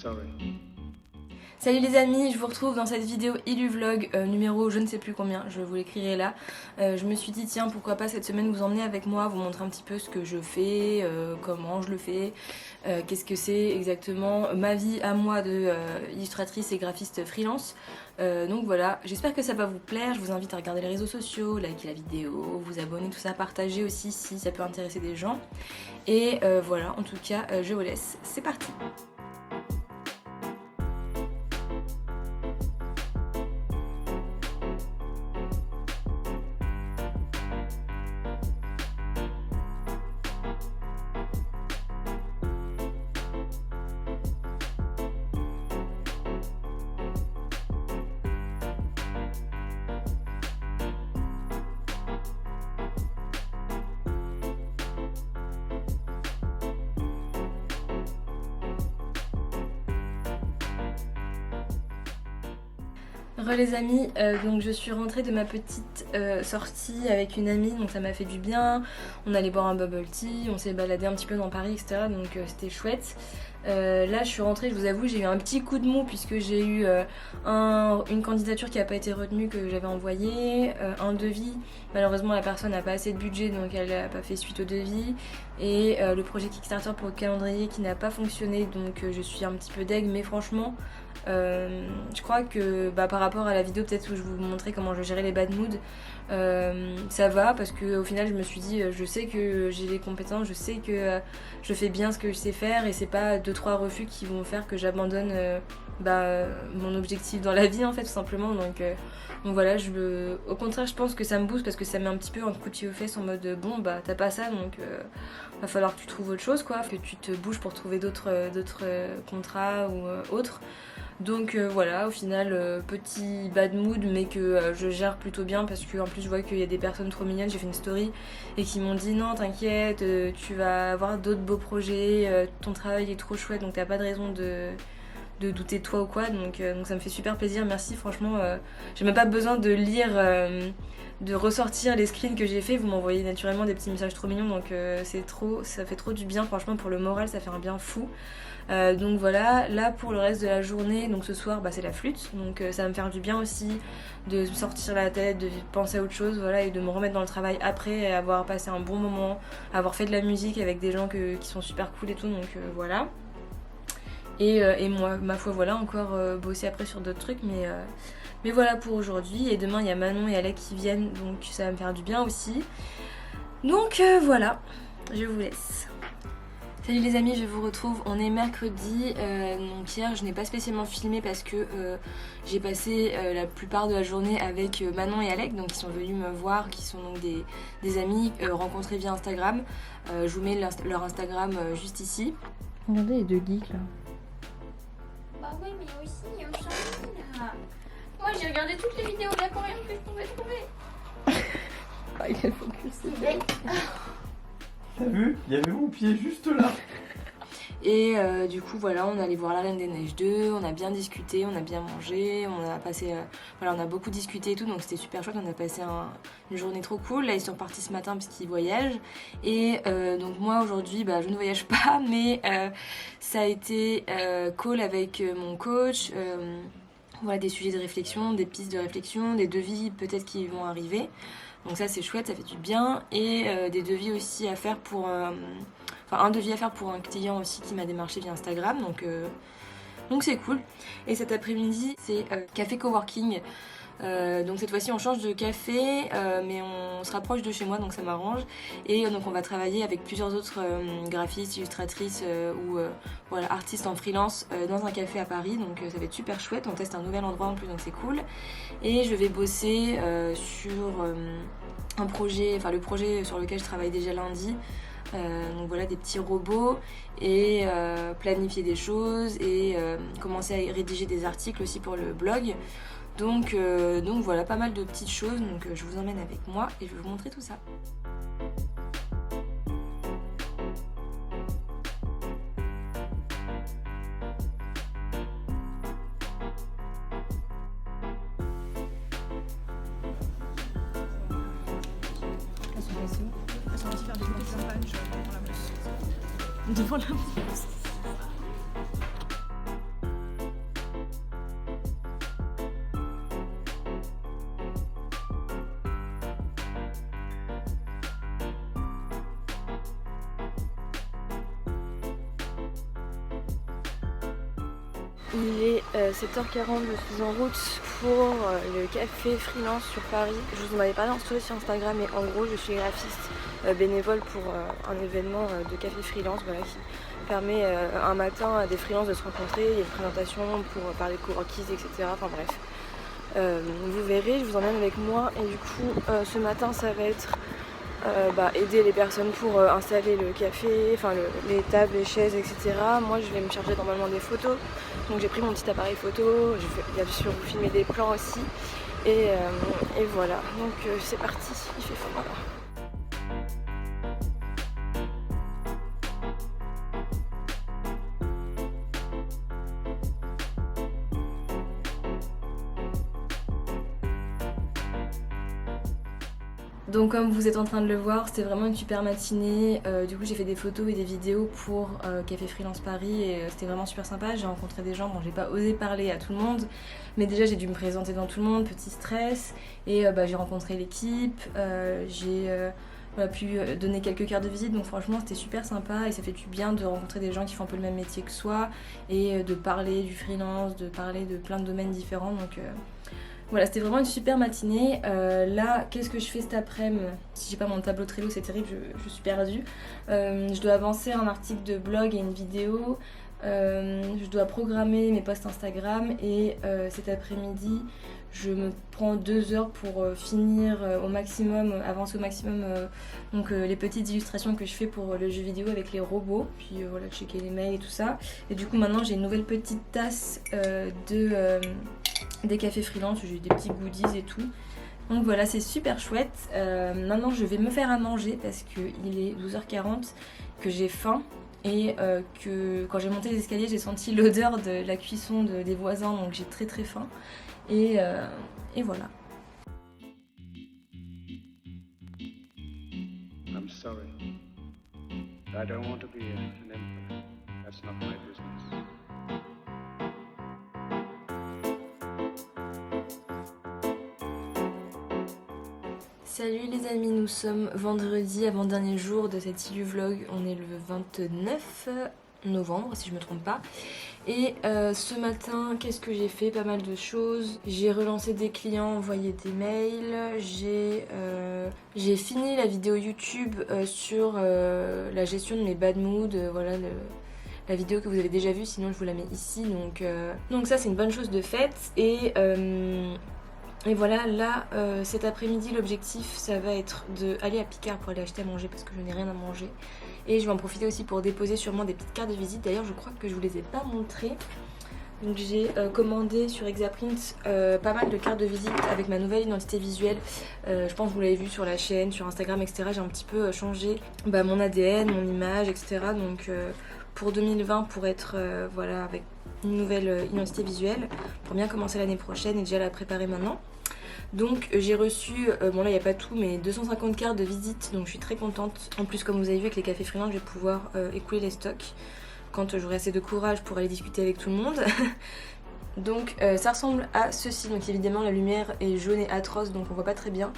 ça, ouais. Salut les amis, je vous retrouve dans cette vidéo Iluvlog numéro je ne sais plus combien, je vous l'écrirai là. Je me suis dit tiens pourquoi pas cette semaine vous emmener avec moi, vous montrer un petit peu ce que je fais, comment je le fais, qu'est-ce que c'est exactement, ma vie à moi de illustratrice et graphiste freelance. Donc voilà, j'espère que ça va vous plaire, je vous invite à regarder les réseaux sociaux, liker la vidéo, vous abonner, tout ça, partager aussi si ça peut intéresser des gens. Et voilà, en tout cas je vous laisse, c'est parti. Les amis, donc je suis rentrée de ma petite sortie avec une amie, donc ça m'a fait du bien. On allait boire un bubble tea, on s'est baladé un petit peu dans Paris, etc. Donc c'était chouette. Là je suis rentrée, je vous avoue j'ai eu un petit coup de mou puisque j'ai eu une candidature qui n'a pas été retenue que j'avais envoyée, un devis, malheureusement la personne n'a pas assez de budget donc elle n'a pas fait suite au devis, et le projet Kickstarter pour le calendrier qui n'a pas fonctionné, donc je suis un petit peu deg, mais franchement je crois que par rapport à la vidéo peut-être où je vous montrais comment je gérais les bad moods, ça va parce que au final je me suis dit je sais que j'ai les compétences, je sais que je fais bien ce que je sais faire et c'est pas 2-3 refus qui vont faire que j'abandonne mon objectif dans la vie en fait tout simplement. Donc voilà, au contraire je pense que ça me booste parce que ça met un petit peu un coup de pied aux fesses en mode bon t'as pas ça donc va falloir que tu trouves autre chose quoi, que tu te bouges pour trouver d'autres contrats ou autres. Donc voilà, au final petit bad mood mais que je gère plutôt bien parce que en plus je vois qu'il y a des personnes trop mignonnes, j'ai fait une story et qui m'ont dit non t'inquiète, tu vas avoir d'autres beaux projets, ton travail est trop chouette donc t'as pas de raison de douter de toi ou quoi, donc ça me fait super plaisir, merci franchement, j'ai même pas besoin de lire, de ressortir les screens que j'ai fait, vous m'envoyez naturellement des petits messages trop mignons donc ça fait trop du bien franchement pour le moral, ça fait un bien fou. Donc voilà, là pour le reste de la journée, donc ce soir c'est la flûte, donc ça va me faire du bien aussi de sortir la tête, de penser à autre chose, voilà, et de me remettre dans le travail après avoir passé un bon moment, avoir fait de la musique avec des gens qui sont super cool et tout, donc voilà. Et moi, ma foi, voilà, encore bosser après sur d'autres trucs, mais voilà pour aujourd'hui. Et demain il y a Manon et Alec qui viennent, donc ça va me faire du bien aussi. Donc voilà, je vous laisse. Salut les amis, je vous retrouve, on est mercredi, donc hier je n'ai pas spécialement filmé parce que j'ai passé la plupart de la journée avec Manon et Alec, donc ils sont venus me voir, qui sont donc des amis rencontrés via Instagram. Je vous mets leur Instagram juste ici. Regardez les deux geeks là. Bah oui, mais aussi il y a Charlie là. Moi j'ai regardé toutes les vidéos d'aquarium que je pouvais trouver. Ah, il est focus. T'as vu? Il y avait mon pied juste là. Et du coup voilà, on allait voir La Reine des Neiges 2, on a bien discuté, on a bien mangé, on a passé, voilà, on a beaucoup discuté et tout, donc c'était super chouette, on a passé une journée trop cool. Là ils sont partis ce matin parce qu'ils voyagent, et donc moi aujourd'hui je ne voyage pas, mais ça a été call avec mon coach, voilà, des sujets de réflexion, des pistes de réflexion, des devis peut-être qui vont arriver. Donc ça c'est chouette, ça fait du bien, et des devis aussi à faire pour un devis à faire pour un client aussi qui m'a démarché via Instagram, donc c'est cool. Et cet après-midi c'est café coworking, donc cette fois-ci on change de café, mais on se rapproche de chez moi donc ça m'arrange, et donc on va travailler avec plusieurs autres graphistes, illustratrices ou voilà, artistes en freelance dans un café à Paris, donc ça va être super chouette, on teste un nouvel endroit en plus donc c'est cool. Et je vais bosser sur un projet, enfin le projet sur lequel je travaille déjà lundi, donc voilà, des petits robots, et planifier des choses et commencer à rédiger des articles aussi pour le blog. Donc voilà, pas mal de petites choses, donc je vous emmène avec moi et je vais vous montrer tout ça. Elles sont parties faire des petites campagnes devant la mousse. Devant la mousse. Il est 7h40, je suis en route pour le café freelance sur Paris. Je vous en avais parlé en story sur Instagram, mais en gros je suis graphiste bénévole pour un événement de café freelance, voilà, qui permet un matin à des freelances de se rencontrer. Il y a une présentation pour parler de coworkies, etc. Enfin bref, vous verrez, je vous emmène avec moi. Et du coup ce matin ça va être aider les personnes pour installer le café, enfin les tables, les chaises, etc. Moi je vais me charger normalement des photos, donc j'ai pris mon petit appareil photo, je vais bien sûr vous filmer des plans aussi, et voilà, donc c'est parti, il fait froid. Donc comme vous êtes en train de le voir, c'était vraiment une super matinée. Du coup j'ai fait des photos et des vidéos pour Café Freelance Paris et c'était vraiment super sympa. J'ai rencontré des gens, bon j'ai pas osé parler à tout le monde, mais déjà j'ai dû me présenter dans tout le monde, petit stress. Et j'ai rencontré l'équipe, j'ai pu donner quelques cartes de visite, donc franchement c'était super sympa et ça fait du bien de rencontrer des gens qui font un peu le même métier que soi et de parler du freelance, de parler de plein de domaines différents. Donc voilà, c'était vraiment une super matinée. Là, qu'est-ce que je fais cet après-midi? Si j'ai pas mon tableau Trello, c'est terrible, je suis perdue. Je dois avancer un article de blog et une vidéo. Je dois programmer mes posts Instagram et cet après-midi, je me prends 2 heures pour finir au maximum, avancer au maximum donc les petites illustrations que je fais pour le jeu vidéo avec les robots. Puis voilà, checker les mails et tout ça. Et du coup, maintenant, j'ai une nouvelle petite tasse des cafés freelance, j'ai eu des petits goodies et tout. Donc voilà, c'est super chouette. Maintenant je vais me faire à manger parce qu'il est 12h40, que j'ai faim et que quand j'ai monté les escaliers j'ai senti l'odeur de la cuisson des voisins, donc j'ai très très faim. Et voilà. I'm sorry. I don't want to be an emperor. That's not my business. Salut les amis, nous sommes vendredi, avant-dernier jour de cet vlog. On est le 29 novembre si je me trompe pas. Et ce matin, qu'est-ce que j'ai fait? Pas mal de choses. J'ai relancé des clients, envoyé des mails. J'ai fini la vidéo YouTube sur la gestion de mes bad moods. Voilà la vidéo que vous avez déjà vue, sinon je vous la mets ici. Donc ça c'est une bonne chose de faite. Et voilà, là, cet après-midi, l'objectif, ça va être d'aller à Picard pour aller acheter à manger parce que je n'ai rien à manger. Et je vais en profiter aussi pour déposer sûrement des petites cartes de visite. D'ailleurs, je crois que je vous les ai pas montrées. Donc j'ai commandé sur Exaprint pas mal de cartes de visite avec ma nouvelle identité visuelle. Je pense que vous l'avez vu sur la chaîne, sur Instagram, etc. J'ai un petit peu changé mon ADN, mon image, etc. Donc pour 2020, pour être voilà, avec une nouvelle identité visuelle, pour bien commencer l'année prochaine et déjà la préparer maintenant. Donc j'ai reçu, bon là il n'y a pas tout, mais 250 cartes de visite, donc je suis très contente. En plus, comme vous avez vu avec les cafés freelance, je vais pouvoir écouler les stocks quand j'aurai assez de courage pour aller discuter avec tout le monde. Donc ça ressemble à ceci, donc évidemment la lumière est jaune et atroce donc on voit pas très bien.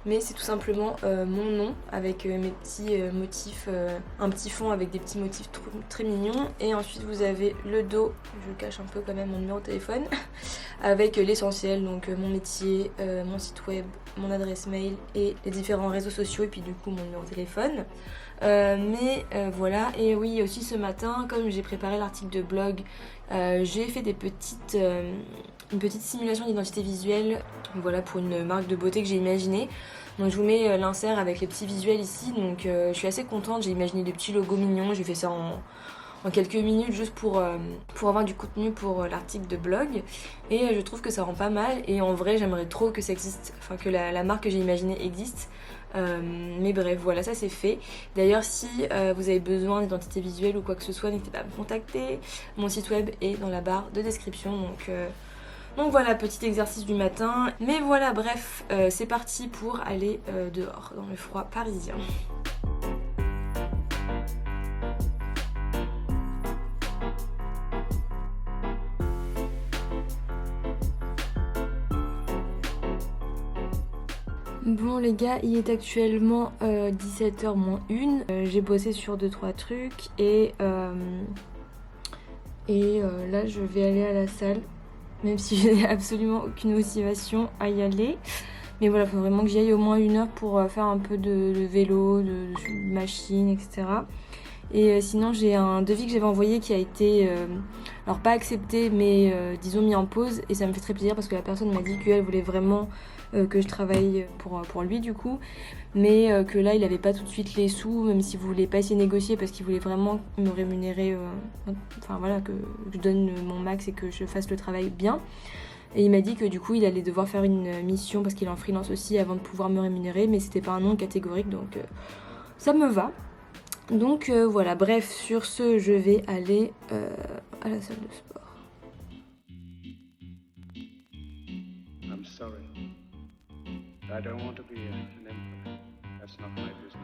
Mais c'est tout simplement mon nom avec mes petits motifs, un petit fond avec des petits motifs très mignons. Et ensuite vous avez le dos, je cache un peu quand même mon numéro de téléphone, avec l'essentiel, donc mon métier, mon site web, mon adresse mail et les différents réseaux sociaux et puis du coup mon numéro de téléphone. Voilà, et oui aussi ce matin, comme j'ai préparé l'article de blog, j'ai fait une petite simulation d'identité visuelle, voilà, pour une marque de beauté que j'ai imaginée. Donc je vous mets l'insert avec les petits visuels ici, donc je suis assez contente, j'ai imaginé des petits logos mignons, j'ai fait ça en quelques minutes juste pour avoir du contenu pour l'article de blog. Et je trouve que ça rend pas mal et en vrai j'aimerais trop que ça existe, enfin que la marque que j'ai imaginée existe. Mais bref, voilà, ça c'est fait. D'ailleurs, si vous avez besoin d'identité visuelle ou quoi que ce soit, n'hésitez pas à me contacter. Mon site web est dans la barre de description. Donc voilà, petit exercice du matin. Mais voilà, bref, c'est parti pour aller dehors dans le froid parisien. Bon les gars, il est actuellement 17h moins 1. J'ai bossé sur 2-3 trucs et Et là je vais aller à la salle, même si je n'ai absolument aucune motivation à y aller. Mais voilà, il faut vraiment que j'y aille au moins 1 heure pour faire un peu de vélo, de machine, etc. Et sinon j'ai un devis que j'avais envoyé qui a été, alors pas accepté, mais disons mis en pause. Et ça me fait très plaisir parce que la personne m'a dit qu'elle voulait vraiment que je travaille pour lui du coup. Mais que là il avait pas tout de suite les sous, même s'il voulait pas essayer de négocier parce qu'il voulait vraiment me rémunérer, enfin voilà, que je donne mon max et que je fasse le travail bien. Et il m'a dit que du coup il allait devoir faire une mission parce qu'il est en freelance aussi avant de pouvoir me rémunérer, mais c'était pas un nom catégorique, donc ça me va. Donc voilà, bref, sur ce je vais aller à la salle de sport. I'm sorry. I don't want to be an emperor. That's not my business.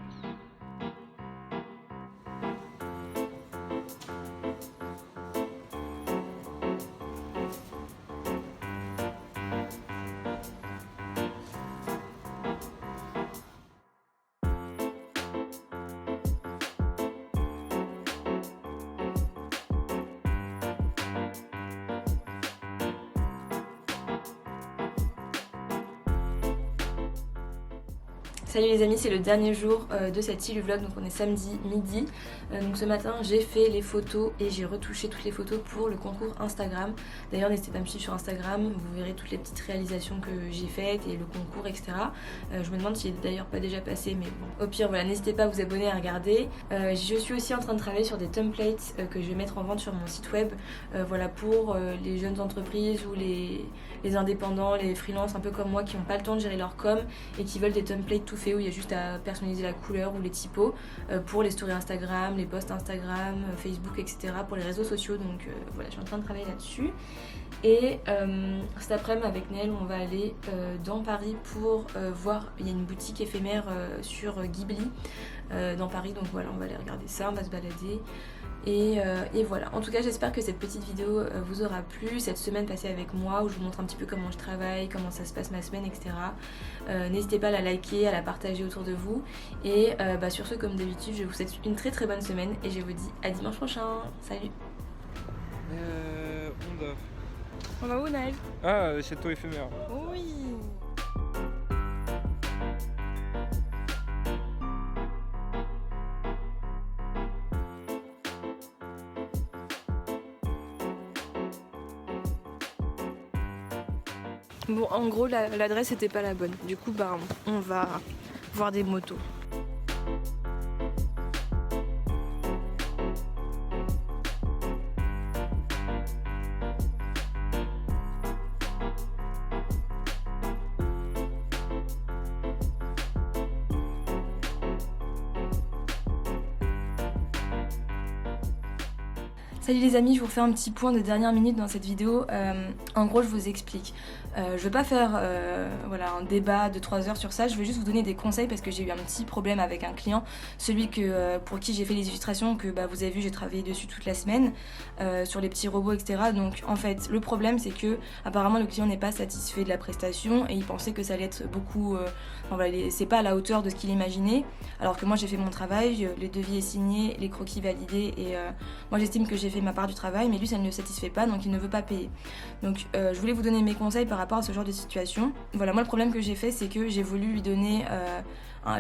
Salut les amis, c'est le dernier jour de cette Silu Vlog, donc on est samedi midi. Donc ce matin j'ai fait les photos et j'ai retouché toutes les photos pour le concours Instagram. D'ailleurs n'hésitez pas à me suivre sur Instagram, vous verrez toutes les petites réalisations que j'ai faites et le concours, etc. Je me demande s'il est d'ailleurs pas déjà passé, mais bon. Au pire voilà, n'hésitez pas à vous abonner, à regarder. Je suis aussi en train de travailler sur des templates que je vais mettre en vente sur mon site web. Voilà, pour les jeunes entreprises ou les indépendants, les freelances un peu comme moi qui n'ont pas le temps de gérer leur com et qui veulent des templates tout faits où il y a juste à personnaliser la couleur ou les typos pour les stories Instagram, les posts Instagram, Facebook, etc. pour les réseaux sociaux. Donc voilà, je suis en train de travailler là-dessus. Et cet après-midi avec Nel, on va aller dans Paris pour voir, il y a une boutique éphémère sur Ghibli dans Paris, donc voilà, on va aller regarder ça, on va se balader. Et voilà, en tout cas j'espère que cette petite vidéo vous aura plu, cette semaine passée avec moi où je vous montre un petit peu comment je travaille, comment ça se passe ma semaine, etc. N'hésitez pas à la liker, à la partager autour de vous. Et sur ce, comme d'habitude, je vous souhaite une très très bonne semaine et je vous dis à dimanche prochain. Salut. On dort. On va où, Naël? Ah, château éphémère. Oui. Bon, en gros, l'adresse était pas la bonne. Du coup, on va voir des motos. Salut les amis, je vous refais un petit point de dernière minute dans cette vidéo. En gros, je vous explique. Je vais pas faire un débat de 3 heures sur ça, je vais juste vous donner des conseils parce que j'ai eu un petit problème avec un client, celui pour qui j'ai fait les illustrations, que vous avez vu, j'ai travaillé dessus toute la semaine, sur les petits robots, etc. Donc en fait, le problème c'est que apparemment le client n'est pas satisfait de la prestation et il pensait que ça allait être beaucoup... c'est pas à la hauteur de ce qu'il imaginait, alors que moi j'ai fait mon travail, le devis est signé, les croquis validés et moi j'estime que j'ai fait ma part du travail, mais lui ça ne le satisfait pas, donc il ne veut pas payer. Donc je voulais vous donner mes conseils par rapport à ce genre de situation. Voilà, moi le problème que j'ai fait c'est que j'ai voulu lui donner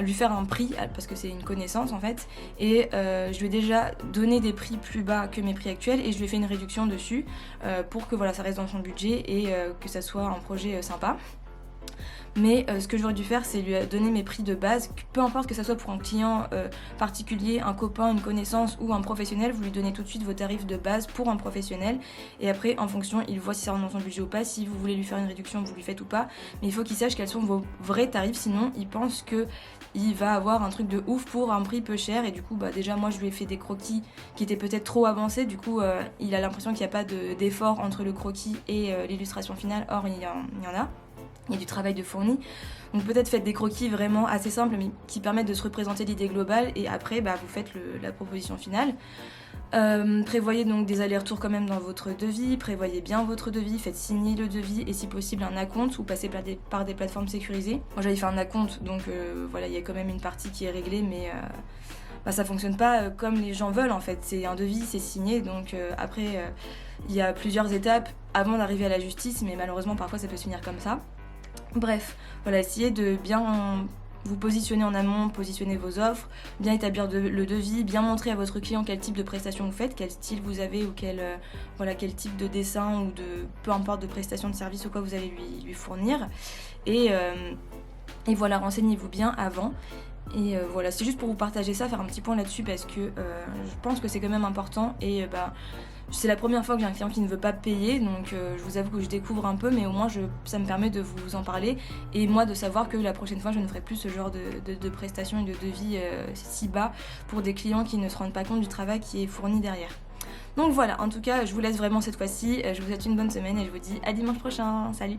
lui faire un prix parce que c'est une connaissance en fait, et je lui ai déjà donné des prix plus bas que mes prix actuels et je lui ai fait une réduction dessus pour que ça reste dans son budget et que ça soit un projet sympa. Mais ce que j'aurais dû faire, c'est lui donner mes prix de base, peu importe que ça soit pour un client particulier, un copain, une connaissance ou un professionnel, vous lui donnez tout de suite vos tarifs de base pour un professionnel et après en fonction il voit si ça rentre dans son budget ou pas, si vous voulez lui faire une réduction vous lui faites ou pas, mais il faut qu'il sache quels sont vos vrais tarifs, sinon il pense que il va avoir un truc de ouf pour un prix peu cher et du coup déjà moi je lui ai fait des croquis qui étaient peut-être trop avancés, du coup il a l'impression qu'il n'y a pas d'effort entre le croquis et l'illustration finale, or il y en a. Il y a du travail de fourni, donc peut-être faites des croquis vraiment assez simples mais qui permettent de se représenter l'idée globale et après vous faites la proposition finale. Prévoyez donc des allers-retours quand même dans votre devis, prévoyez bien votre devis, faites signer le devis et si possible un acompte ou passez par des plateformes sécurisées. Moi j'avais fait un acompte donc il y a quand même une partie qui est réglée mais ça fonctionne pas comme les gens veulent en fait. C'est un devis, c'est signé, donc après il y a plusieurs étapes avant d'arriver à la justice, mais malheureusement parfois ça peut se finir comme ça. Bref, voilà, essayez de bien vous positionner en amont, positionner vos offres, bien établir le devis, bien montrer à votre client quel type de prestation vous faites, quel style vous avez ou quel type de dessin ou de peu importe de prestation de service ou quoi vous allez lui fournir. Et voilà, renseignez-vous bien avant. Et voilà, c'est juste pour vous partager ça, faire un petit point là-dessus parce que je pense que c'est quand même important et c'est la première fois que j'ai un client qui ne veut pas payer, donc je vous avoue que je découvre un peu, mais au moins ça me permet de vous en parler et moi de savoir que la prochaine fois je ne ferai plus ce genre de prestations et de devis si bas pour des clients qui ne se rendent pas compte du travail qui est fourni derrière. Donc voilà, en tout cas je vous laisse vraiment cette fois-ci, je vous souhaite une bonne semaine et je vous dis à dimanche prochain, salut!